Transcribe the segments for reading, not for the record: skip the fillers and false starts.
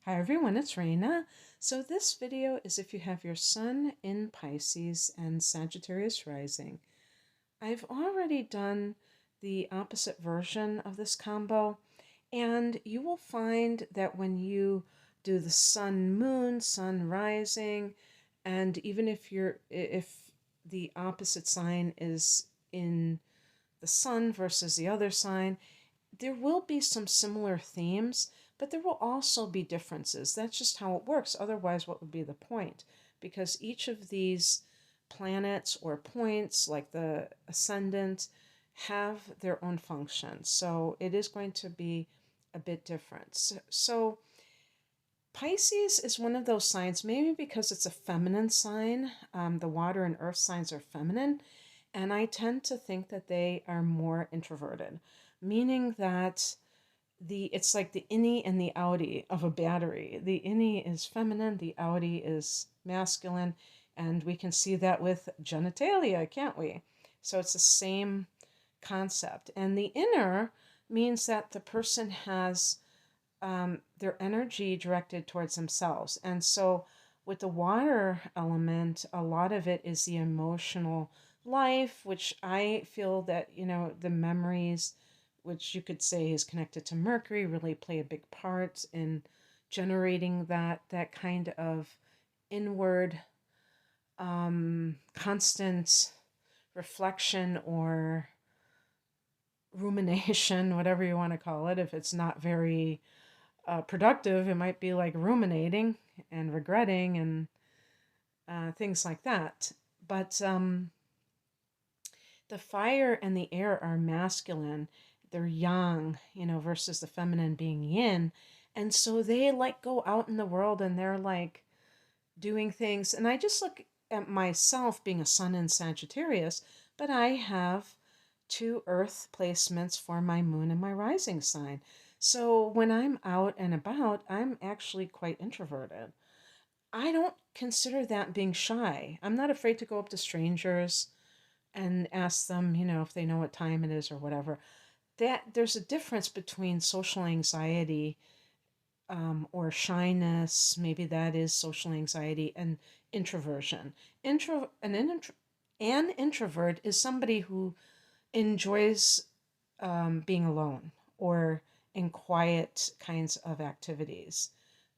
Hi everyone, it's Raina. So this video is if you have your sun in Pisces and Sagittarius rising. I've already done the opposite version of this combo, and you will find that when you do the sun moon, sun rising, and even if the opposite sign is in the sun versus the other sign, there will be some similar themes, but there will also be differences. That's just how it works. Otherwise, what would be the point? Because each of these planets or points, like the ascendant, have their own function. So it is going to be a bit different. So Pisces is one of those signs, maybe because it's a feminine sign. The water and earth signs are feminine, and I tend to think that they are more introverted, meaning that it's like the innie and the outie of a battery. The innie is feminine, the outie is masculine, and we can see that with genitalia, can't we? So it's the same concept. And the inner means that the person has their energy directed towards themselves. And so with the water element, a lot of it is the emotional life, which I feel that, the memories, which you could say is connected to Mercury, really play a big part in generating that kind of inward constant reflection or rumination, whatever you want to call it. If it's not very productive, it might be like ruminating and regretting and things like that. But the fire and the air are masculine. They're yang, versus the feminine being yin. And so they like go out in the world and they're like doing things. And I just look at myself being a sun in Sagittarius, but I have two earth placements for my moon and my rising sign. So when I'm out and about, I'm actually quite introverted. I don't consider that being shy. I'm not afraid to go up to strangers and ask them, if they know what time it is or whatever. That there's a difference between social anxiety or shyness, maybe that is social anxiety, and introversion. An introvert is somebody who enjoys being alone or in quiet kinds of activities.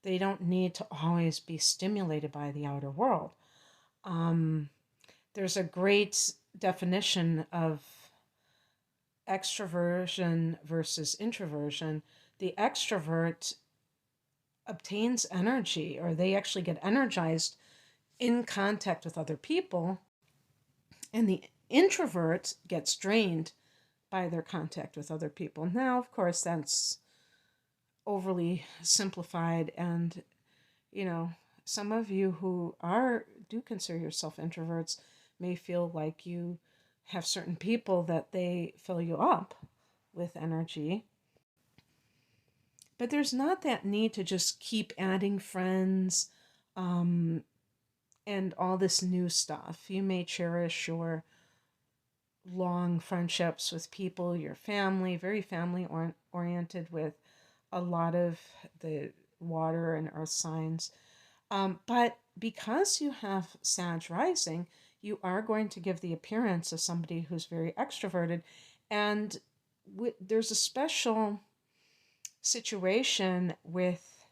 They don't need to always be stimulated by the outer world. There's a great definition of extroversion versus introversion. The extrovert obtains energy, or they actually get energized in contact with other people, and the introvert gets drained by their contact with other people. Now, of course, that's overly simplified, and some of you who do consider yourself introverts may feel like you have certain people that they fill you up with energy. But there's not that need to just keep adding friends and all this new stuff. You may cherish your long friendships with people, your family, very family oriented with a lot of the water and earth signs. But because you have Sag rising, you are going to give the appearance of somebody who's very extroverted. And there's a special situation with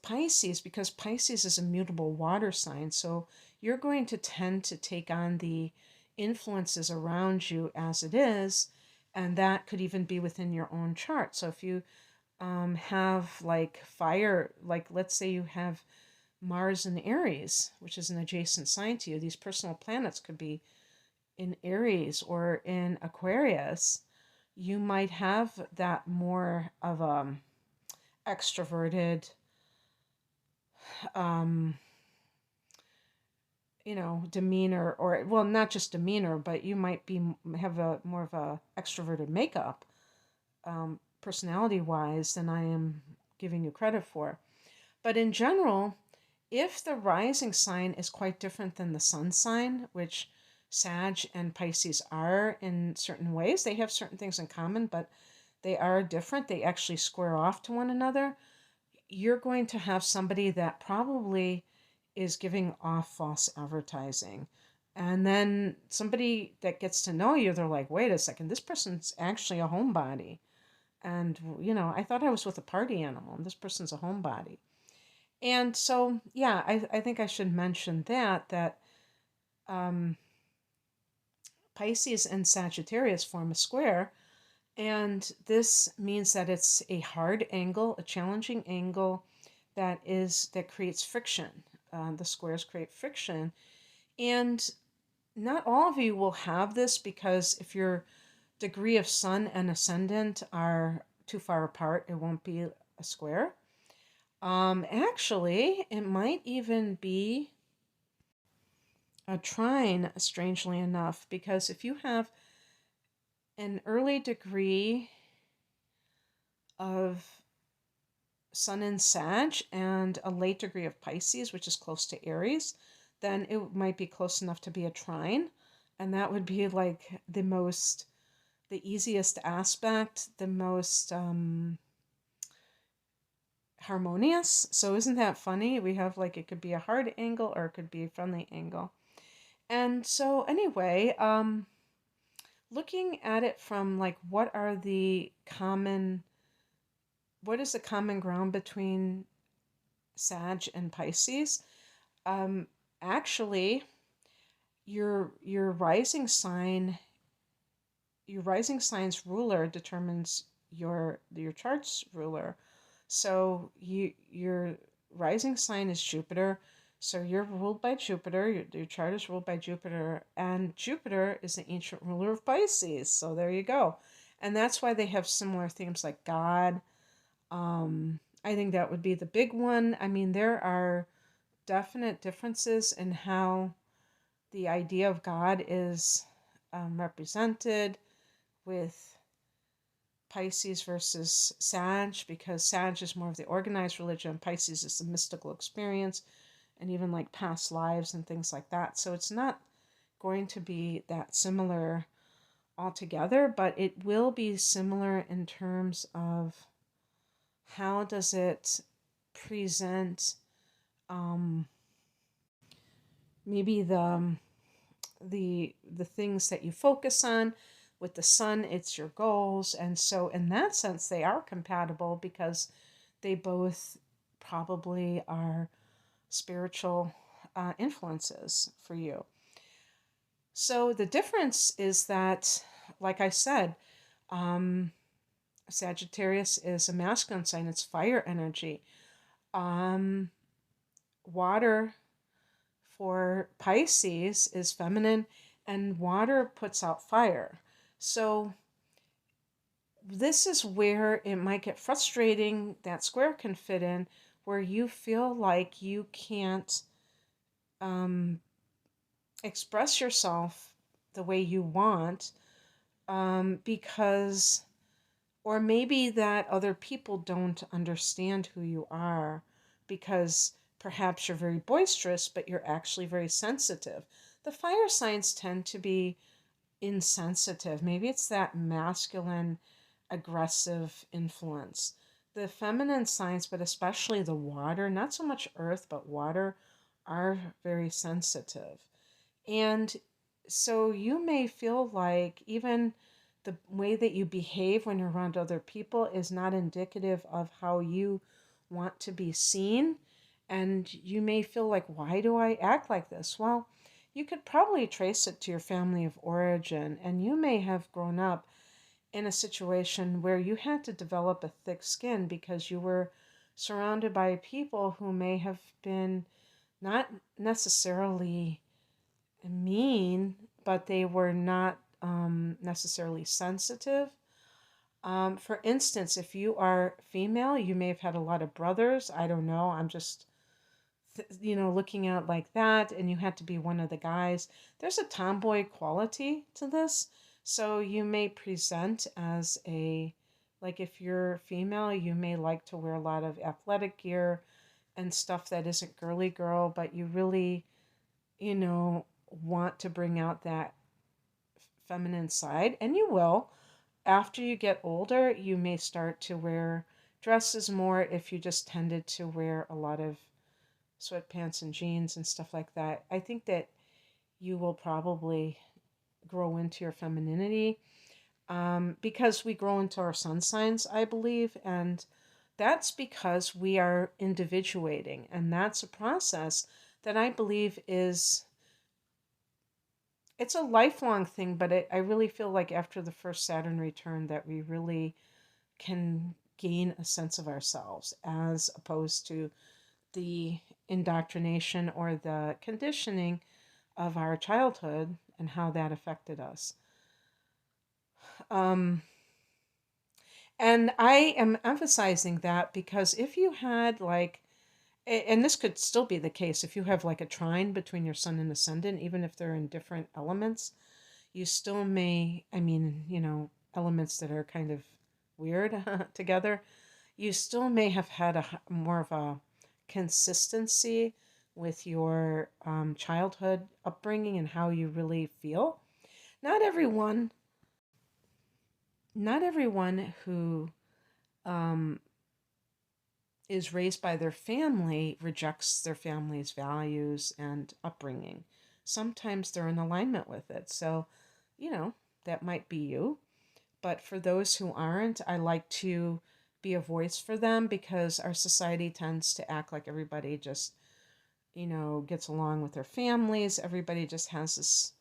Pisces, because Pisces is a mutable water sign. So you're going to tend to take on the influences around you as it is, and that could even be within your own chart. So if you have like fire, like let's say you have Mars in Aries, which is an adjacent sign to you, these personal planets could be in Aries or in Aquarius, you might have that more of a extroverted, um, demeanor, or well, not just demeanor, but you might have a more of a extroverted makeup, personality wise, than I am giving you credit for. But in general, if the rising sign is quite different than the sun sign, which Sag and Pisces are in certain ways, they have certain things in common, but they are different. They actually square off to one another. you're going to have somebody that probably is giving off false advertising. And then somebody that gets to know you, they're like, wait a second, this person's actually a homebody. And, I thought I was with a party animal, and this person's a homebody. And so, yeah, I think I should mention that um, Pisces and Sagittarius form a square. And this means that it's a hard angle, a challenging angle that creates friction. The squares create friction. And not all of you will have this, because if your degree of sun and ascendant are too far apart, it won't be a square. Actually, it might even be a trine, strangely enough, because if you have an early degree of Sun in Sag and a late degree of Pisces, which is close to Aries, then it might be close enough to be a trine. And that would be like the easiest aspect, the most harmonious. So isn't that funny? We have like, it could be a hard angle or it could be a friendly angle. And so anyway, looking at it from like, what is the common ground between Sag and Pisces? Um, Actually, your rising sign's ruler determines your chart's ruler. So your rising sign is Jupiter. So you're ruled by Jupiter. Your chart is ruled by Jupiter, and Jupiter is the ancient ruler of Pisces. So there you go. And that's why they have similar themes like God. I think that would be the big one. I mean, there are definite differences in how the idea of God is represented with Pisces versus Sag, because Sag is more of the organized religion, Pisces is the mystical experience, and even like past lives and things like that. So it's not going to be that similar altogether, but it will be similar in terms of how does it present maybe the things that you focus on. With the sun, it's your goals. And so in that sense, they are compatible, because they both probably are spiritual influences for you. So the difference is that, like I said, Sagittarius is a masculine sign. It's fire energy. Water for Pisces is feminine, and water puts out fire. So this is where it might get frustrating, that square can fit in, where you feel like you can't express yourself the way you want, because, or maybe that other people don't understand who you are, because perhaps you're very boisterous, but you're actually very sensitive. The fire signs tend to be insensitive. Maybe it's that masculine, aggressive influence. The feminine signs, but especially the water, not so much earth, but water, are very sensitive. And so you may feel like even the way that you behave when you're around other people is not indicative of how you want to be seen. And you may feel like, why do I act like this? Well, you could probably trace it to your family of origin, and you may have grown up in a situation where you had to develop a thick skin because you were surrounded by people who may have been not necessarily mean, but they were not necessarily sensitive. For instance, if you are female, you may have had a lot of brothers. I don't know. I'm just, looking at it like that, and you had to be one of the guys. There's a tomboy quality to this. So you may present as like if you're female, you may like to wear a lot of athletic gear and stuff that isn't girly girl, but you really, want to bring out that feminine side, and you will. After you get older, you may start to wear Dresses more if you just tended to wear a lot of sweatpants and jeans and stuff like that. I think that you will probably grow into your femininity, because we grow into our sun signs, I believe. And that's because we are individuating. And that's a process that I believe is, it's a lifelong thing, but I really feel like after the first Saturn return that we really can gain a sense of ourselves, as opposed to the indoctrination or the conditioning of our childhood and how that affected us. Um, and I am emphasizing that because if you had like, and this could still be the case, if you have like a trine between your sun and ascendant, even if they're in different elements, you still may, I mean, elements that are kind of weird together, you still may have had more of a consistency with your childhood upbringing and how you really feel. Not everyone, not everyone who um, is raised by their family rejects their family's values and upbringing. Sometimes they're in alignment with it. So, you know, that might be you. But for those who aren't, I like to be a voice for them because our society tends to act like everybody just, gets along with their families. Everybody just has this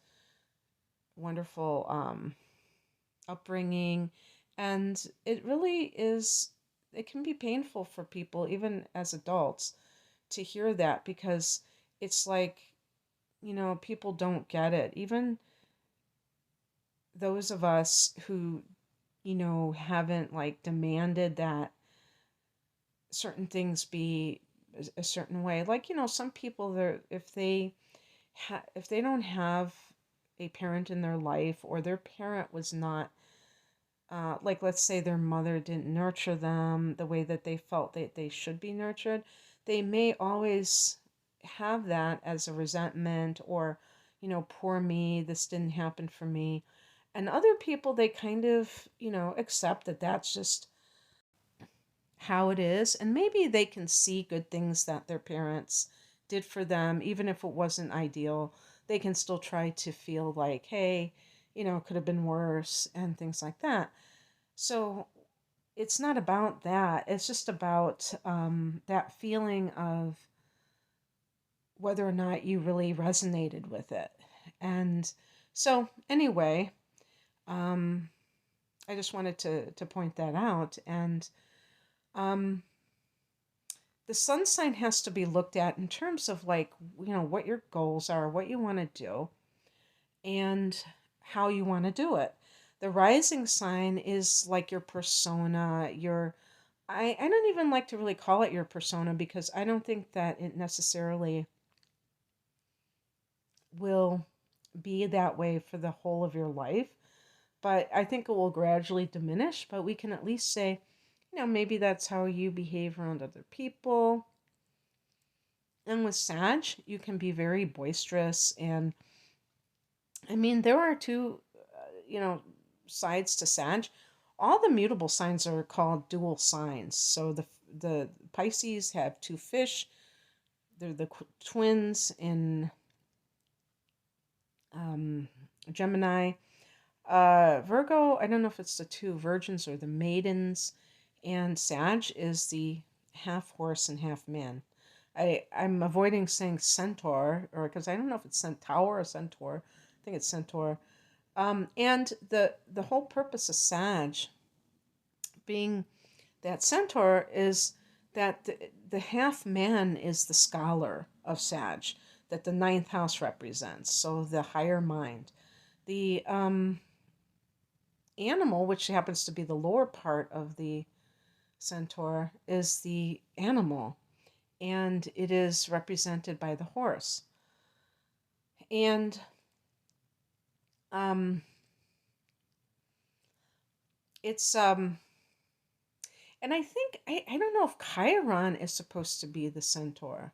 wonderful upbringing. And it really is, it can be painful for people, even as adults, to hear that because it's like, people don't get it. Even those of us who, haven't like demanded that certain things be a certain way. Like, some people, they're, if they don't have a parent in their life, or their parent was not, like, let's say their mother didn't nurture them the way that they felt that they should be nurtured, they may always have that as a resentment, or, poor me, this didn't happen for me. And other people, they kind of, accept that that's just how it is. And maybe they can see good things that their parents did for them, even if it wasn't ideal. They can still try to feel like, hey, it could have been worse and things like that. So it's not about that. It's just about that feeling of whether or not you really resonated with it. And so, anyway, um, I just wanted to point that out. And um, the sun sign has to be looked at in terms of like, what your goals are, what you want to do, and how you want to do it. The rising sign is like your persona, I don't even like to really call it your persona because I don't think that it necessarily will be that way for the whole of your life. But I think it will gradually diminish. But we can at least say, maybe that's how you behave around other people. And with Sag, you can be very boisterous. And I mean, there are two, sides to Sag. All the mutable signs are called dual signs. So the Pisces have two fish. They're the twins in Gemini. Virgo, I don't know if it's the two virgins or the maidens. And Sag is the half horse and half man. I'm avoiding saying centaur, or because I don't know if it's centaur or centaur. I think it's centaur. And the whole purpose of Sag being that centaur is that the half man is the scholar of Sag, that the ninth house represents. So the higher mind. The animal, which happens to be the lower part of the centaur, is the animal, and it is represented by the horse. And it's and I think I don't know if Chiron is supposed to be the centaur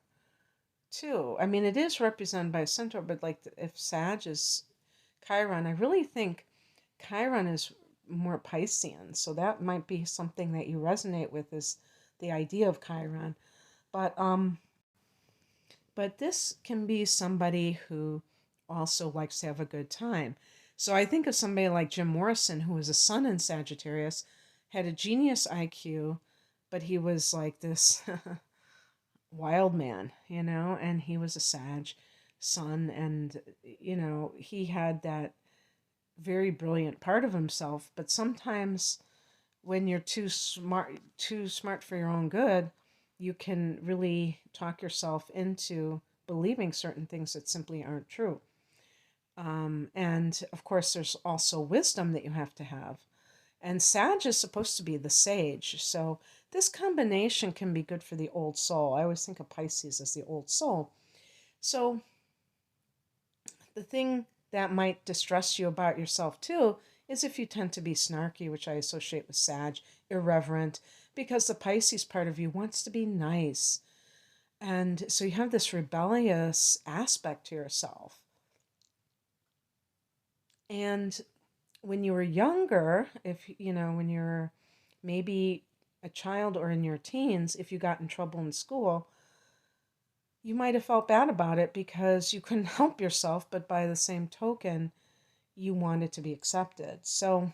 too. I mean, it is represented by a centaur, but like if Sag is Chiron, I really think Chiron is more Piscean. So that might be something that you resonate with, is the idea of Chiron. But but this can be somebody who also likes to have a good time. So I think of somebody like Jim Morrison, who was a sun in Sagittarius, had a genius IQ, but he was like this wild man, and he was a Sag sun, and he had that very brilliant part of himself. But sometimes when you're too smart for your own good, you can really talk yourself into believing certain things that simply aren't true. And of course, there's also wisdom that you have to have. And Sag is supposed to be the sage. So this combination can be good for the old soul. I always think of Pisces as the old soul. So the thing that might distress you about yourself too is if you tend to be snarky, which I associate with Sag, irreverent, because the Pisces part of you wants to be nice. And so you have this rebellious aspect to yourself. And when you were younger, when you're maybe a child or in your teens, if you got in trouble in school, you might have felt bad about it because you couldn't help yourself, but by the same token, you wanted to be accepted. So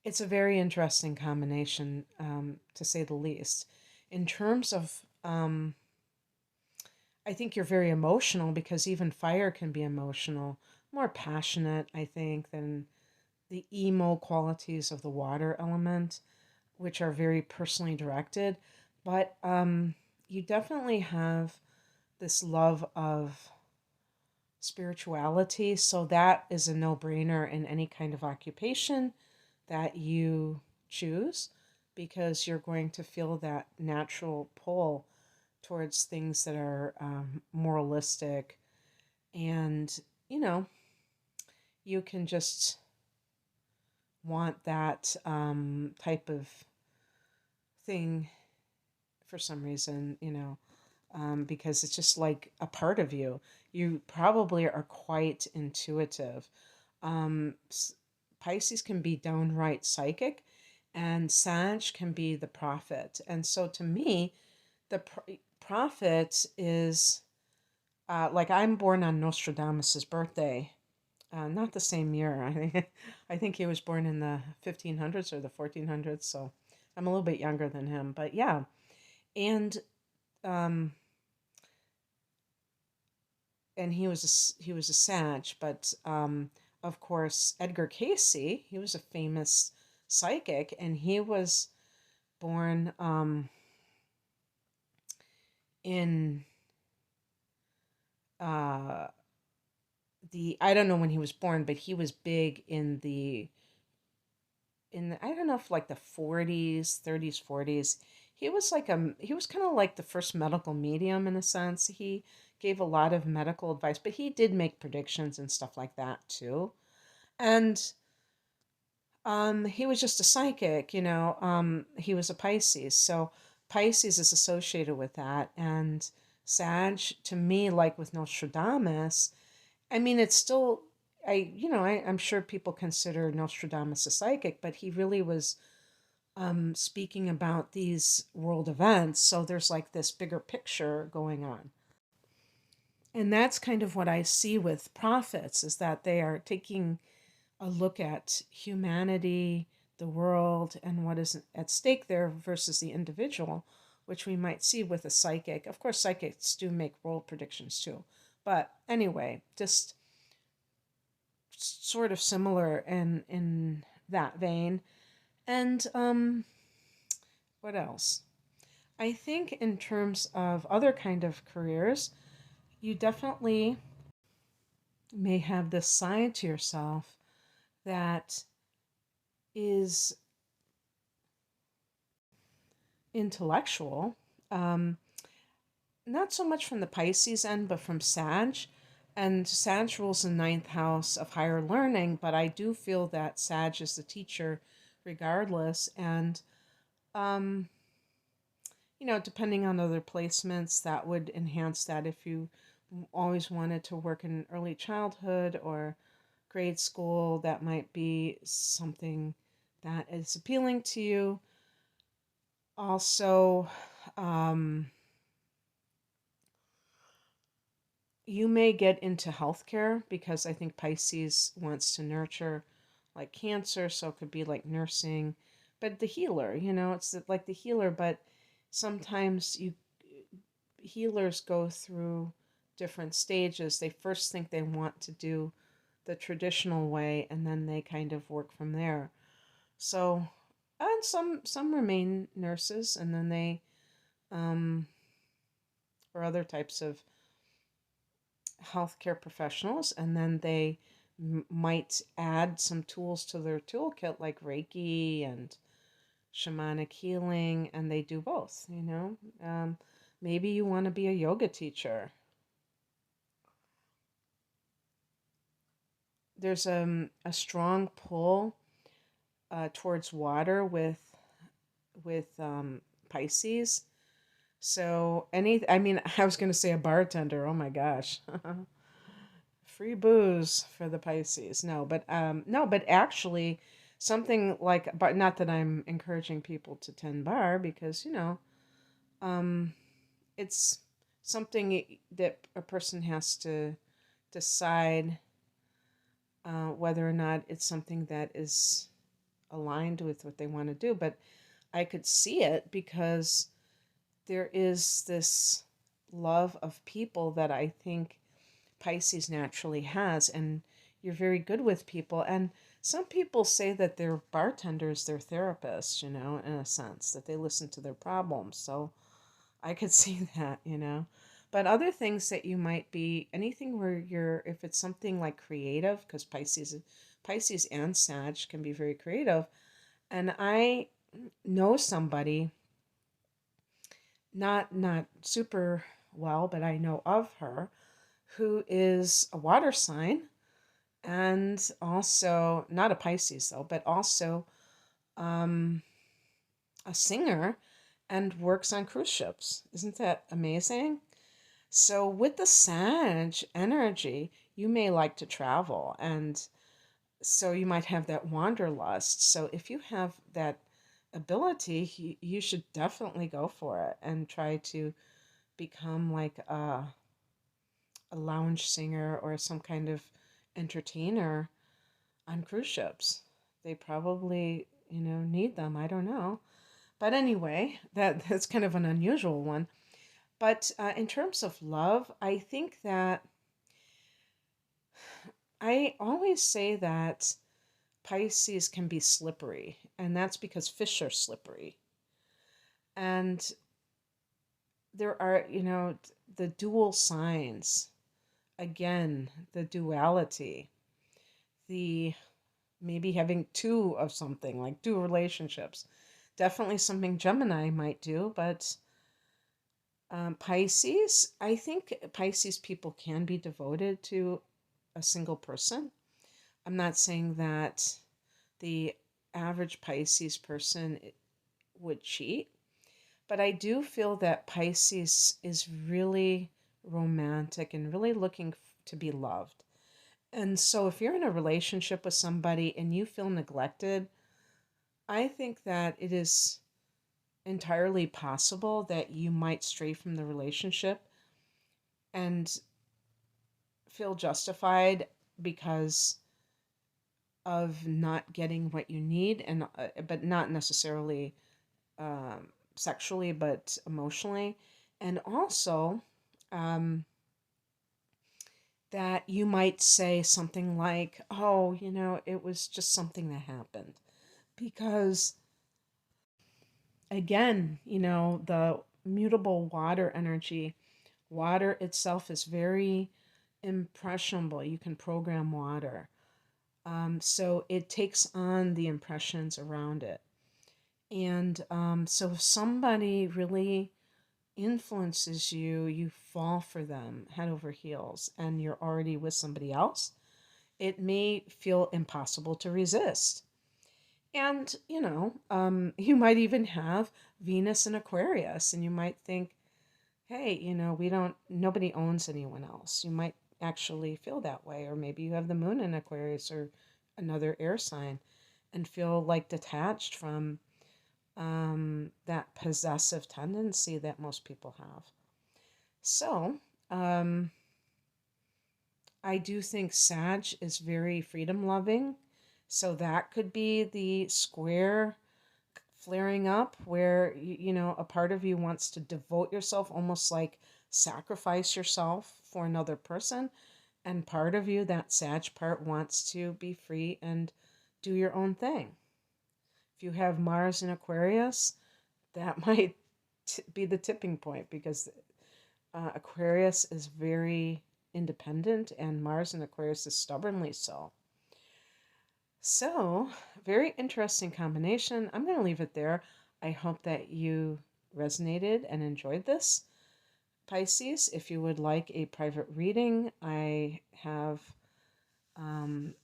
it's a very interesting combination, to say the least. In terms of, I think you're very emotional, because even fire can be emotional, more passionate, I think, than the emo qualities of the water element, which are very personally directed. But you definitely have this love of spirituality. So that is a no-brainer in any kind of occupation that you choose, because you're going to feel that natural pull towards things that are moralistic. And, you can just want that type of thing for some reason, because it's just like a part of you. You probably are quite intuitive. Um, Pisces can be downright psychic, and Sag can be the prophet. And so to me, the prophet is like, I'm born on Nostradamus's birthday. Not the same year. I think he was born in the 1500s or the 1400s, so I'm a little bit younger than him. But yeah, and um, and he was a Sag, but of course Edgar Cayce, he was a famous psychic, and he was born in uh, I don't know when he was born, but he was big I don't know if like the 40s, 30s, 40s. He was kind of like the first medical medium in a sense. He gave a lot of medical advice, but he did make predictions and stuff like that too. And he was just a psychic, he was a Pisces. So Pisces is associated with that. And Sag, to me, like with Nostradamus, I mean, it's still, I'm sure people consider Nostradamus a psychic, but he really was speaking about these world events. So there's like this bigger picture going on. And that's kind of what I see with prophets, is that they are taking a look at humanity, the world, and what is at stake there versus the individual, which we might see with a psychic. Of course, psychics do make world predictions too. But anyway, just sort of similar in that vein. And what else? I think in terms of other kind of careers, you definitely may have this side to yourself that is intellectual. Um, Not so much from the Pisces end, but from Sag. And Sag rules the ninth house of higher learning, but I do feel that Sag is the teacher regardless. And, um, depending on other placements, that would enhance that if you always wanted to work in early childhood or grade school, that might be something that is appealing to you. Also, you may get into healthcare because I think Pisces wants to nurture like cancer, so it could be like nursing, but the healer, it's like the healer, but sometimes healers go through different stages. They first think they want to do the traditional way and then they kind of work from there. So, and some remain nurses and then they or other types of healthcare professionals, and then they might add some tools to their toolkit like Reiki and shamanic healing, and they do both. Maybe you want to be a yoga teacher. There's a strong pull towards water with Pisces. So I was going to say a bartender. Oh my gosh. Free booze for the Pisces. No, but actually something like, but not that I'm encouraging people to tend bar, because um it's something that a person has to decide whether or not it's something that is aligned with what they want to do. But I could see it because there is this love of people that I think Pisces naturally has, and you're very good with people. And some people say that their bartenders, their therapists, in a sense, that they listen to their problems. So I could see that. But other things that you might be, anything where if it's something like creative, because Pisces and Sag can be very creative. And I know somebody, not super well, but I know of her, who is a water sign and also not a Pisces though, but also um, a singer and works on cruise ships. Isn't that amazing? So with the Sag energy, you may like to travel, and so you might have that wanderlust. So if you have that ability, you should definitely go for it and try to become like a lounge singer or some kind of entertainer on cruise ships. They probably, need them. I don't know. But anyway, that's kind of an unusual one. But in terms of love, I think that I always say that Pisces can be slippery, and that's because fish are slippery. And there are, the dual signs. Again, the duality, the maybe having two of something, like two relationships. Definitely something Gemini might do, but Pisces, I think Pisces people can be devoted to a single person. I'm not saying that the average Pisces person would cheat, but I do feel that Pisces is really romantic and really looking to be loved. And so if you're in a relationship with somebody and you feel neglected, I think that it is entirely possible that you might stray from the relationship and feel justified because of not getting what you need, and but not necessarily sexually, but emotionally. And also that you might say something like, oh, it was just something that happened. Because, again, the mutable water energy, water itself is very impressionable. You can program water. So it takes on the impressions around it. And so if somebody really influences you, you fall for them head over heels, and you're already with somebody else, it may feel impossible to resist. And, you might even have Venus in Aquarius, and you might think, hey, nobody owns anyone else. You might actually feel that way. Or maybe you have the moon in Aquarius or another air sign and feel like detached from that possessive tendency that most people have. So, I do think Sag is very freedom loving. So that could be the square flaring up where, a part of you wants to devote yourself, almost like sacrifice yourself for another person. And part of you, that Sag part, wants to be free and do your own thing. If you have Mars in Aquarius, that might be the tipping point, because Aquarius is very independent and Mars in Aquarius is stubbornly so. So, very interesting combination. I'm going to leave it there. I hope that you resonated and enjoyed this. Pisces, if you would like a private reading, I have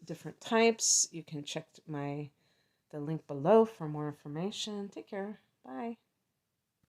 different types. You can check the link below for more information. Take care. Bye.